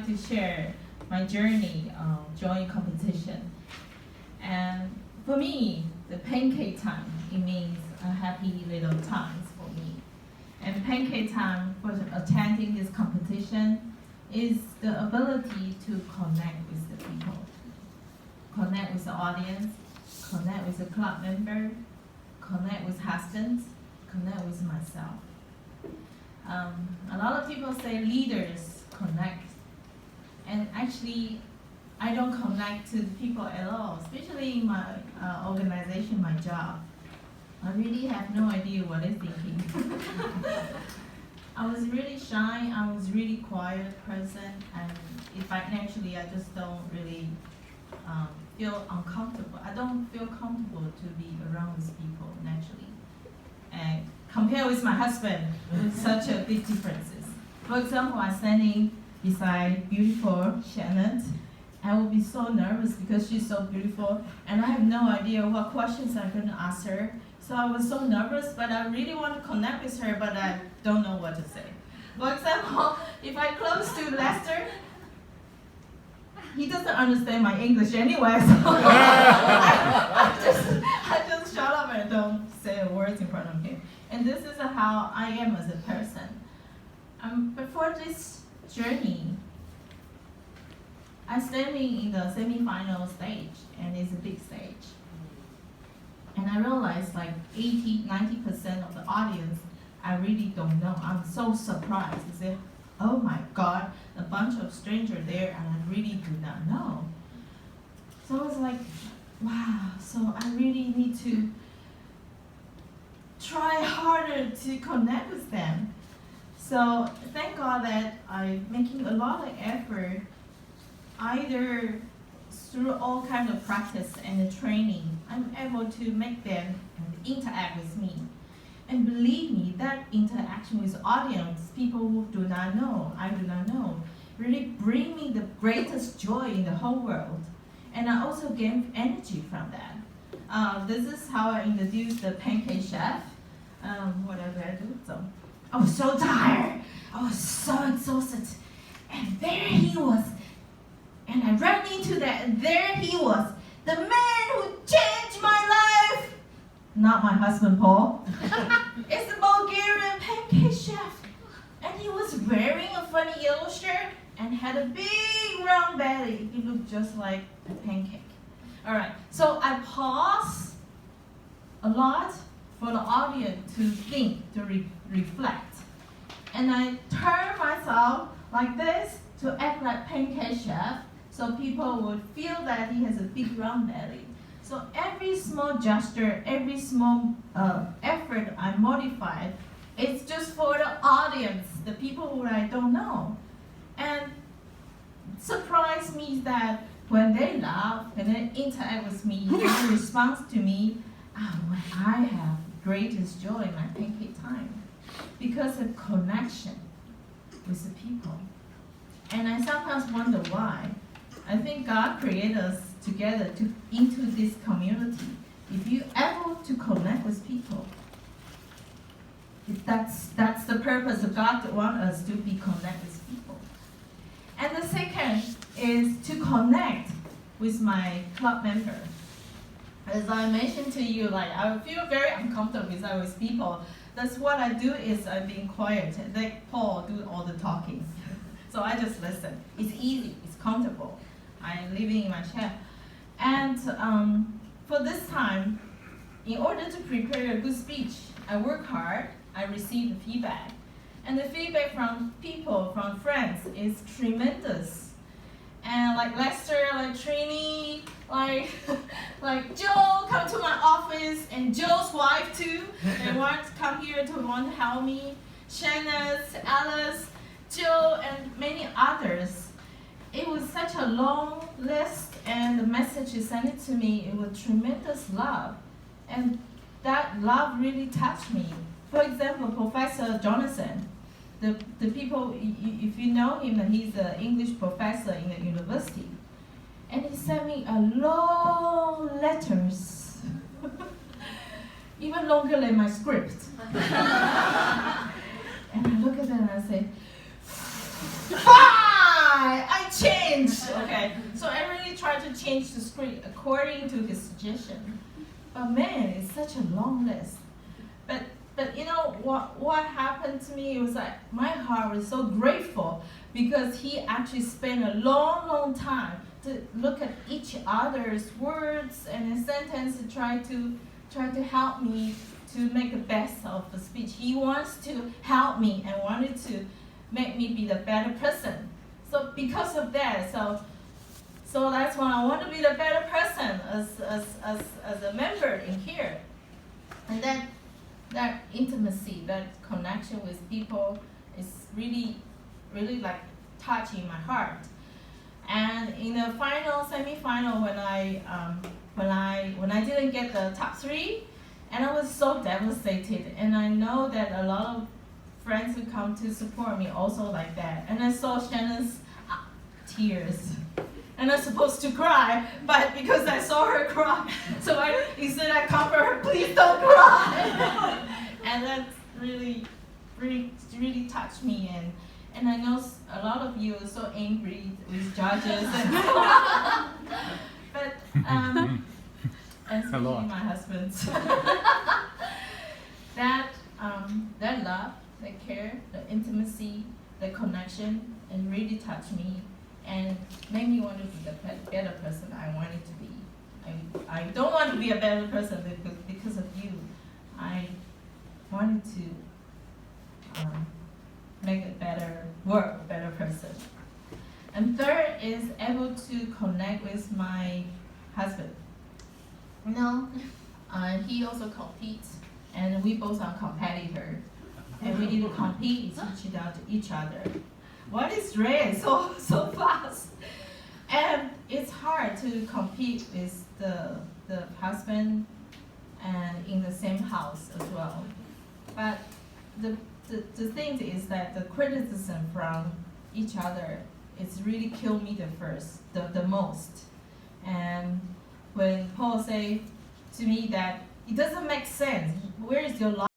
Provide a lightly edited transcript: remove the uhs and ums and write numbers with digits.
like to share my journey joining competition. And for me, the pancake time, it means a happy little times for me. And pancake time for attending this competition is the ability to connect with the people, connect with the audience, connect with the club member, connect with husbands, connect with myself. A lot of people say leaders connect, and actually I don't connect to the people at all, especially in my organization, my job. I really have no idea what they're thinking. I was really shy, I was really quiet person, and actually I just don't really feel uncomfortable. I don't feel comfortable to be around these people naturally. And compared with my husband, with such a big differences. For example, I'm standing beside beautiful Shannon. I will be so nervous because she's so beautiful, and I have no idea what questions I'm going to ask her. So I was so nervous, but I really want to connect with her, but I don't know what to say. For example, if I close to Lester, he doesn't understand my English anyway, so I just shut up and don't say a word in front of him. And this is how I am as a person. Before this journey, I'm standing in the semi-final stage, and it's a big stage. And I realized like 80-90% of the audience, I really don't know. I'm so surprised. I said, oh my God, a bunch of strangers there, and I really do not know. So I was like, wow, so I really need to try harder to connect with them. So thank God that I'm making a lot of effort, either through all kinds of practice and training, I'm able to make them interact with me. And believe me, that interaction with audience, people who do not know, I do not know, really bring me the greatest joy in the whole world. And I also gain energy from that. This is how I introduced the pancake chef. What did I do? So I was so tired. I was so exhausted. And there he was. And I ran into that, and there he was, the man who changed my life. Not my husband, Paul. It's the Bulgarian pancake chef. And he was wearing a funny yellow shirt and had a big round belly. He looked just like a pancake. All right, so I paused a lot for the audience to think, to reflect. And I turned myself like this to act like pancake chef, so people would feel that he has a big round belly. So every small gesture, every small effort I modified, it's just for the audience, the people who I don't know. And surprised me that when they laugh, when they interact with me, they respond to me, I have greatest joy in my pancake time. Because of connection with the people. And I sometimes wonder why. I think God created us together into this community. If you're able to connect with people, that's the purpose of God wants us to be connected with people. And the second is to connect with my club member. As I mentioned to you, like I feel very uncomfortable with people. That's what I do is I'm being quiet. Let Paul do all the talking. So I just listen. It's easy, it's comfortable. I'm living in my chair. And for this time, in order to prepare a good speech, I work hard, I receive the feedback. And the feedback from people, from friends, is tremendous. And like Lester, like Trini, like Joe come to my office, and Joe's wife too. They want to come here to want to help me. Shannon, Alice, Joe, and many others. It was such a long list, and the message you sent it to me, it was tremendous love. And that love really touched me. For example, Professor Jonathan, the people, if you know him, he's an English professor in the university. And he sent me a long letters, even longer than my script. And I look at them and I say, fine! I changed. Okay, so I really tried to change the script according to his suggestion. But man, it's such a long list. But you know what happened to me was like my heart was so grateful because he actually spent a long time to look at each other's words and a sentence to try to help me to make the best of the speech. He wants to help me and wanted to make me be the better person. So because of that, so that's why I want to be the better person as a member in here. And that intimacy, that connection with people is really like touching my heart. And in the semi-final, when I didn't get the top 3, and I was so devastated. And I know that a lot of friends who come to support me also like that. And I saw Shannon's tears. And I'm supposed to cry, but because I saw her cry, so instead I comfort her, please don't cry. And that really touched me. And I know a lot of you are so angry with judges. But especially my husband. That love, that care, the intimacy, the connection, and really touched me and made me want to be the better person I wanted to be. I don't want to be a better person because of you. I wanted to make a better work, a better person. And third is able to connect with my husband. You know, he also competes, and we both are competitors, and we need to compete each other. What is rare so fast, and it's hard to compete with the husband and in the same house as well. But the thing is that the criticism from each other it's really killed me the most. And when Paul say to me that it doesn't make sense, where is your life?